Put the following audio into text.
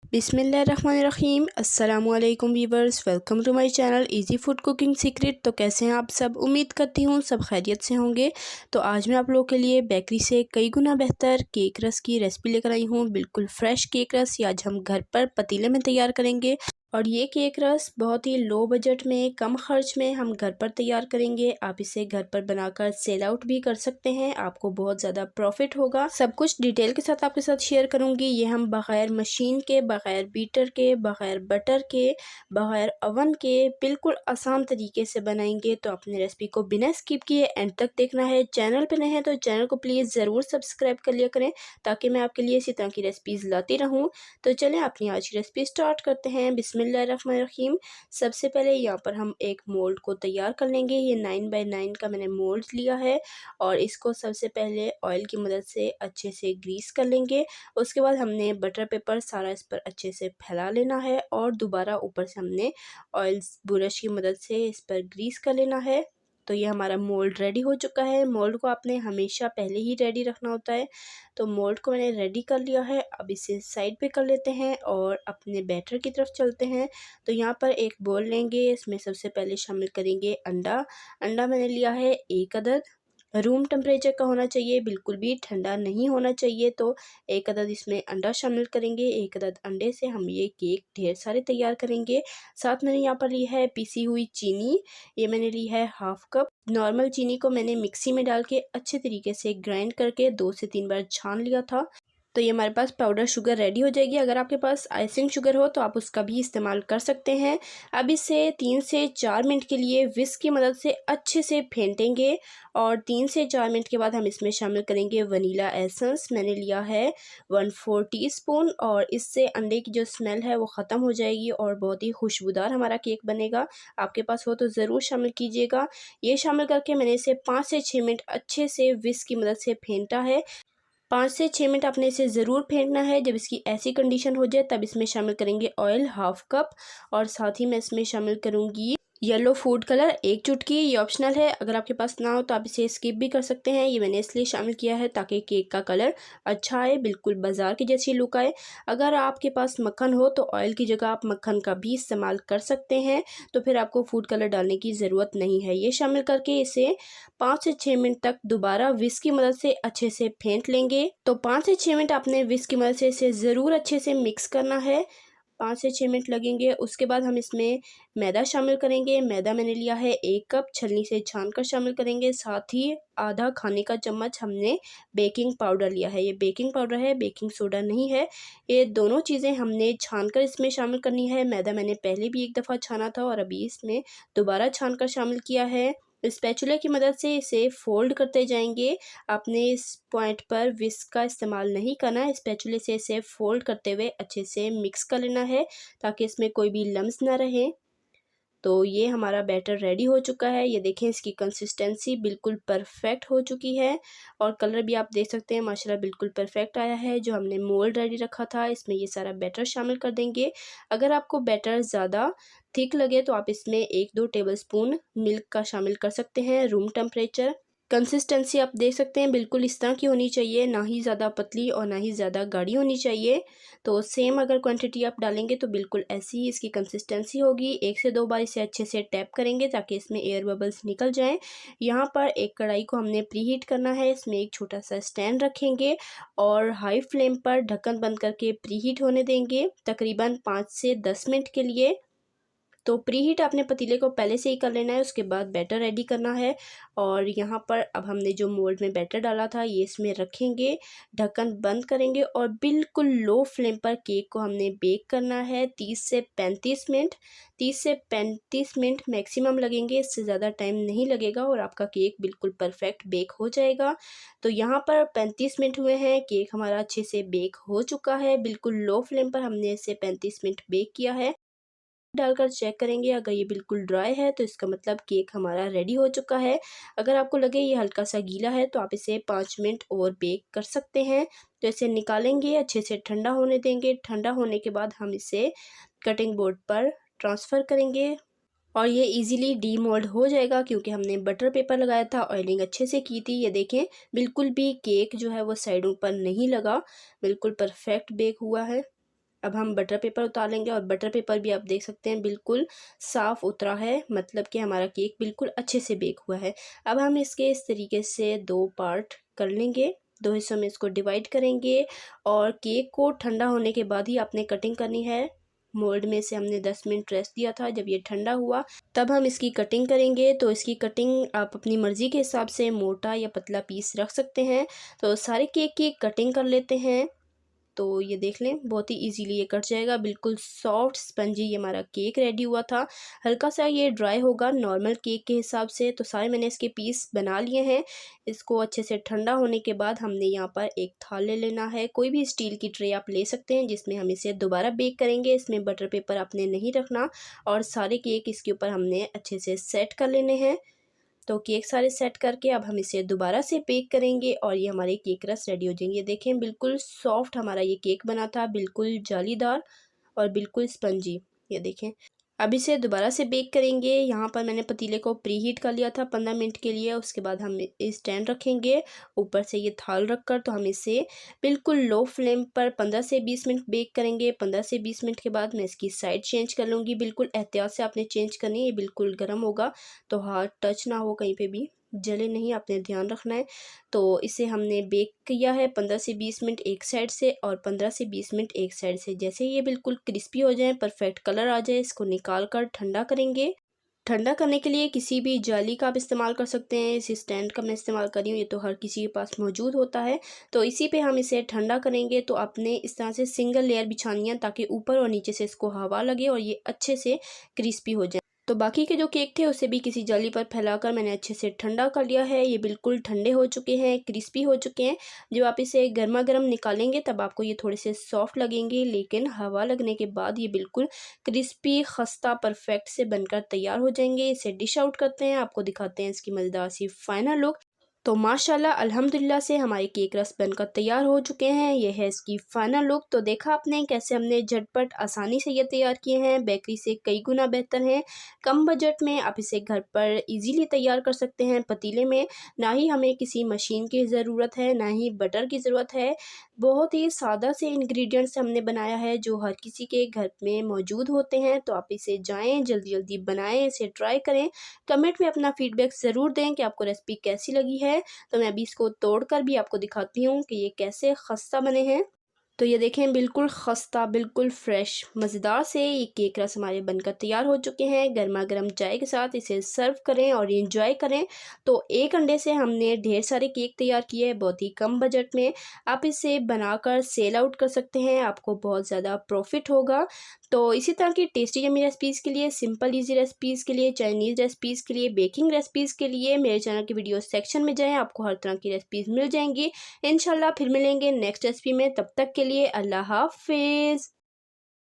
बिस्मिल्लाहिर्रहमानिर्रहीम। अस्सलामुअलैकुम viewers, welcome to my channel easy food cooking secret. तो कैसे हैं आप सब? उम्मीद करती हूँ सब खैरियत से होंगे। तो आज मैं आप लोगों के लिए बेकरी से कई गुना बेहतर केक रस की रेसिपी लेकर आई हूँ। बिल्कुल फ्रेश केक रस आज हम घर पर पतीले में तैयार करेंगे। और ये केक रस बहुत ही लो बजट में, कम खर्च में हम घर पर तैयार करेंगे। आप इसे घर पर बनाकर सेल आउट भी कर सकते हैं, आपको बहुत ज़्यादा प्रॉफिट होगा। सब कुछ डिटेल के साथ आपके साथ शेयर करूंगी। ये हम बग़ैर मशीन के, बग़ैर बीटर के, बग़ैर बटर के, बग़ैर ओवन के बिल्कुल आसान तरीके से बनाएंगे। तो अपनी रेसिपी को बिना स्किप किए एंड तक देखना है। चैनल पर नए हैं तो चैनल को प्लीज़ ज़रूर सब्सक्राइब कर लिया करें, ताकि मैं आपके लिए इसी तरह की रेसिपीज़ लाती रहूँ। तो चलें अपनी आज की रेसिपी स्टार्ट करते हैं। बिस्मिल्लाहिर्रहमानिर्रहीम। सबसे पहले यहाँ पर हम एक मोल्ड को तैयार कर लेंगे। ये 9 बाई 9 का मैंने मोल्ड लिया है और इसको सबसे पहले ऑयल की मदद से अच्छे से ग्रीस कर लेंगे। उसके बाद हमने बटर पेपर सारा इस पर अच्छे से फैला लेना है और दोबारा ऊपर से हमने ऑयल ब्रश की मदद से इस पर ग्रीस कर लेना है। तो ये हमारा मोल्ड रेडी हो चुका है। मोल्ड को आपने हमेशा पहले ही रेडी रखना होता है। तो मोल्ड को मैंने रेडी कर लिया है। अब इसे साइड पे कर लेते हैं और अपने बैटर की तरफ चलते हैं। तो यहाँ पर एक बोल लेंगे, इसमें सबसे पहले शामिल करेंगे अंडा। अंडा मैंने लिया है 1 अदद। रूम टेम्परेचर का होना चाहिए, बिल्कुल भी ठंडा नहीं होना चाहिए। तो 1 अदद इसमें अंडा शामिल करेंगे। 1 अदद अंडे से हम ये केक ढेर सारे तैयार करेंगे। साथ मैंने यहाँ पर ली है पिसी हुई चीनी। ये मैंने ली है हाफ कप। नॉर्मल चीनी को मैंने मिक्सी में डाल के अच्छे तरीके से ग्राइंड करके 2 से 3 बार छान लिया था। तो ये हमारे पास पाउडर शुगर रेडी हो जाएगी। अगर आपके पास आइसिंग शुगर हो तो आप उसका भी इस्तेमाल कर सकते हैं। अब इसे 3 से 4 मिनट के लिए विस्क की मदद से अच्छे से फेंटेंगे और 3 से 4 मिनट के बाद हम इसमें शामिल करेंगे वनीला एसेंस। मैंने लिया है 1/4 टीस्पून और इससे अंडे की जो स्मेल है वो ख़त्म हो जाएगी और बहुत ही खुशबूदार हमारा केक बनेगा। आपके पास हो तो ज़रूर शामिल कीजिएगा। ये शामिल करके मैंने इसे 5 से 6 मिनट अच्छे से विस्क की मदद से फेंटा है। 5 से 6 मिनट आपने इसे ज़रूर फेंटना है। जब इसकी ऐसी कंडीशन हो जाए तब इसमें शामिल करेंगे ऑयल हाफ कप और साथ ही मैं इसमें शामिल करूँगी येलो फूड कलर 1 चुटकी। ये ऑप्शनल है, अगर आपके पास ना हो तो आप इसे स्किप भी कर सकते हैं। ये मैंने इसलिए शामिल किया है ताकि केक का कलर अच्छा आए, बिल्कुल बाजार की जैसी लुक आए। अगर आपके पास मक्खन हो तो ऑयल की जगह आप मक्खन का भी इस्तेमाल कर सकते हैं, तो फिर आपको फूड कलर डालने की ज़रूरत नहीं है। ये शामिल करके इसे 5 से 6 मिनट तक दोबारा विस्क की मदद से अच्छे से फेंट लेंगे। तो 5 से 6 मिनट आपने विस्क की मदद से इसे ज़रूर अच्छे से मिक्स करना है। 5 से 6 मिनट लगेंगे। उसके बाद हम इसमें मैदा शामिल करेंगे। मैदा मैंने लिया है 1 कप, छलनी से छानकर शामिल करेंगे। साथ ही आधा खाने का चम्मच हमने बेकिंग पाउडर लिया है। ये बेकिंग पाउडर है, बेकिंग सोडा नहीं है। ये दोनों चीज़ें हमने छानकर इसमें शामिल करनी है। मैदा मैंने पहले भी एक दफ़ा छाना था और अभी इसमें दोबारा छानकर शामिल किया है। स्पैचुला की मदद से इसे फोल्ड करते जाएंगे। आपने इस पॉइंट पर विस्क का इस्तेमाल नहीं करना है। स्पैचुले से इसे फोल्ड करते हुए अच्छे से मिक्स कर लेना है ताकि इसमें कोई भी लम्स ना रहे। तो ये हमारा बैटर रेडी हो चुका है। ये देखें, इसकी कंसिस्टेंसी बिल्कुल परफेक्ट हो चुकी है और कलर भी आप देख सकते हैं माशाल्लाह बिल्कुल परफेक्ट आया है। जो हमने मोल्ड रेडी रखा था इसमें ये सारा बैटर शामिल कर देंगे। अगर आपको बैटर ज़्यादा थिक लगे तो आप इसमें 1-2 टेबलस्पून मिल्क का शामिल कर सकते हैं, रूम टेम्परेचर। कंसिस्टेंसी आप देख सकते हैं बिल्कुल इस तरह की होनी चाहिए, ना ही ज़्यादा पतली और ना ही ज़्यादा गाढ़ी होनी चाहिए। तो सेम अगर क्वांटिटी आप डालेंगे तो बिल्कुल ऐसी ही इसकी कंसिस्टेंसी होगी। 1 से 2 बार इसे अच्छे से टैप करेंगे ताकि इसमें एयर बबल्स निकल जाएं। यहाँ पर एक कढ़ाई को हमने प्रीहीट करना है। इसमें एक छोटा सा स्टैंड रखेंगे और हाई फ्लेम पर ढक्कन बंद करके प्रीहीट होने देंगे तकरीबन 5 से 10 मिनट के लिए। तो प्रीहीट आपने पतीले को पहले से ही कर लेना है, उसके बाद बैटर रेडी करना है। और यहाँ पर अब हमने जो मोल्ड में बैटर डाला था ये इसमें रखेंगे, ढक्कन बंद करेंगे और बिल्कुल लो फ्लेम पर केक को हमने बेक करना है 30 से 35 मिनट। 30 से 35 मिनट मैक्सिमम लगेंगे, इससे ज़्यादा टाइम नहीं लगेगा और आपका केक बिल्कुल परफेक्ट बेक हो जाएगा। तो यहाँ पर 35 मिनट हुए हैं, केक हमारा अच्छे से बेक हो चुका है। बिल्कुल लो फ्लेम पर हमने इसे 35 मिनट बेक किया है। डालकर चेक करेंगे, अगर ये बिल्कुल ड्राई है तो इसका मतलब केक हमारा रेडी हो चुका है। अगर आपको लगे ये हल्का सा गीला है तो आप इसे 5 मिनट और बेक कर सकते हैं। तो इसे निकालेंगे, अच्छे से ठंडा होने देंगे। ठंडा होने के बाद हम इसे कटिंग बोर्ड पर ट्रांसफ़र करेंगे और ये इजीली डीमोल्ड हो जाएगा क्योंकि हमने बटर पेपर लगाया था, ऑयलिंग अच्छे से की थी। ये देखें, बिल्कुल भी केक जो है वो साइडों पर नहीं लगा, बिल्कुल परफेक्ट बेक हुआ है। अब हम बटर पेपर उतार लेंगे और बटर पेपर भी आप देख सकते हैं बिल्कुल साफ़ उतरा है, मतलब कि हमारा केक बिल्कुल अच्छे से बेक हुआ है। अब हम इसके इस तरीके से 2 पार्ट कर लेंगे, 2 हिस्सों में इसको डिवाइड करेंगे और केक को ठंडा होने के बाद ही आपने कटिंग करनी है। मोल्ड में से हमने 10 मिनट रेस्ट दिया था, जब ये ठंडा हुआ तब हम इसकी कटिंग करेंगे। तो इसकी कटिंग आप अपनी मर्ज़ी के हिसाब से मोटा या पतला पीस रख सकते हैं। तो सारे केक की कटिंग कर लेते हैं। तो ये देख लें बहुत ही इजीली ये कट जाएगा, बिल्कुल सॉफ्ट स्पंजी ये हमारा केक रेडी हुआ था। हल्का सा ये ड्राई होगा नॉर्मल केक के हिसाब से। तो सारे मैंने इसके पीस बना लिए हैं। इसको अच्छे से ठंडा होने के बाद हमने यहाँ पर एक थाल ले लेना है, कोई भी स्टील की ट्रे आप ले सकते हैं, जिसमें हम इसे दोबारा बेक करेंगे। इसमें बटर पेपर आपने नहीं रखना और सारे केक इसके ऊपर हमने अच्छे से सेट कर लेने हैं। तो केक सारे सेट करके अब हम इसे दोबारा से बेक करेंगे और ये हमारे केक रस रेडी हो जाएंगे। देखें बिल्कुल सॉफ्ट हमारा ये केक बना था, बिल्कुल जालीदार और बिल्कुल स्पंजी। ये देखें अब इसे दोबारा से बेक करेंगे। यहाँ पर मैंने पतीले को प्री हीट कर लिया था 15 मिनट के लिए। उसके बाद हम स्टैंड रखेंगे, ऊपर से ये थाल रखकर तो हम इसे बिल्कुल लो फ्लेम पर 15 से 20 मिनट बेक करेंगे। 15 से 20 मिनट के बाद मैं इसकी साइड चेंज कर लूँगी। बिल्कुल एहतियात से आपने चेंज करनी है, ये बिल्कुल गर्म होगा तो हाथ टच ना हो, कहीं पे भी जले नहीं, आपने ध्यान रखना है। तो इसे हमने बेक किया है 15 से 20 मिनट एक साइड से और 15 से 20 मिनट एक साइड से। जैसे ये बिल्कुल क्रिस्पी हो जाए, परफेक्ट कलर आ जाए, इसको निकाल कर ठंडा करेंगे। ठंडा करने के लिए किसी भी जाली का आप इस्तेमाल कर सकते हैं। इस स्टैंड का मैं इस्तेमाल कर रही हूँ, ये तो हर किसी के पास मौजूद होता है। तो इसी पे हम इसे ठंडा करेंगे। तो आपने इस तरह से सिंगल लेयर बिछानी है ताकि ऊपर और नीचे से इसको हवा लगे और ये अच्छे से क्रिस्पी हो जाए। तो बाकी के जो केक थे उसे भी किसी जाली पर फैलाकर मैंने अच्छे से ठंडा कर लिया है। ये बिल्कुल ठंडे हो चुके हैं, क्रिस्पी हो चुके हैं। जब आप इसे गर्मा गर्म निकालेंगे तब आपको ये थोड़े से सॉफ्ट लगेंगे, लेकिन हवा लगने के बाद ये बिल्कुल क्रिस्पी खस्ता परफेक्ट से बनकर तैयार हो जाएंगे। इसे डिश आउट करते हैं, आपको दिखाते हैं इसकी मज़ेदार सी फाइनल लुक। तो माशाल्लाह अल्हम्दुलिल्लाह से हमारे केक रस बनकर तैयार हो चुके हैं। ये है इसकी फाइनल लुक। तो देखा आपने कैसे हमने झटपट आसानी से ये तैयार किए हैं, बेकरी से कई गुना बेहतर हैं। कम बजट में आप इसे घर पर इजीली तैयार कर सकते हैं पतीले में। ना ही हमें किसी मशीन की ज़रूरत है, ना ही बटर की ज़रूरत है। बहुत ही सादा से इंग्रेडिएंट्स हमने बनाया है जो हर किसी के घर में मौजूद होते हैं। तो आप इसे जाएँ जल्दी जल्दी बनाएँ, इसे ट्राई करें। कमेंट में अपना फीडबैक ज़रूर दें कि आपको रेसिपी कैसी लगी है। तो मैं अभी इसको तोड़कर भी आपको दिखाती हूँ कि ये कैसे खस्ता बने हैं। तो ये देखें बिल्कुल खस्ता, बिल्कुल फ्रेश मज़ेदार से ये केक रस हमारे बनकर तैयार हो चुके हैं। गर्मा गर्म चाय के साथ इसे सर्व करें और एंजॉय करें। तो एक अंडे से हमने ढेर सारे केक तैयार किए हैं बहुत ही कम बजट में। आप इसे बनाकर सेल आउट कर सकते हैं, आपको बहुत ज़्यादा प्रॉफिट होगा। तो इसी तरह की टेस्टी यम्मी रेसिपीज़ के लिए, सिंपल ईजी रेसिपीज़ के लिए, चाइनीज़ रेसिपीज़ के लिए, बेकिंग रेसिपीज़ के लिए मेरे चैनल के वीडियो सेक्शन में जाएँ, आपको हर तरह की रेसिपीज़ मिल जाएंगी। इंशाल्लाह फिर मिलेंगे नेक्स्ट रेसिपी में, तब तक के लिए अल्लाह हाफिज़।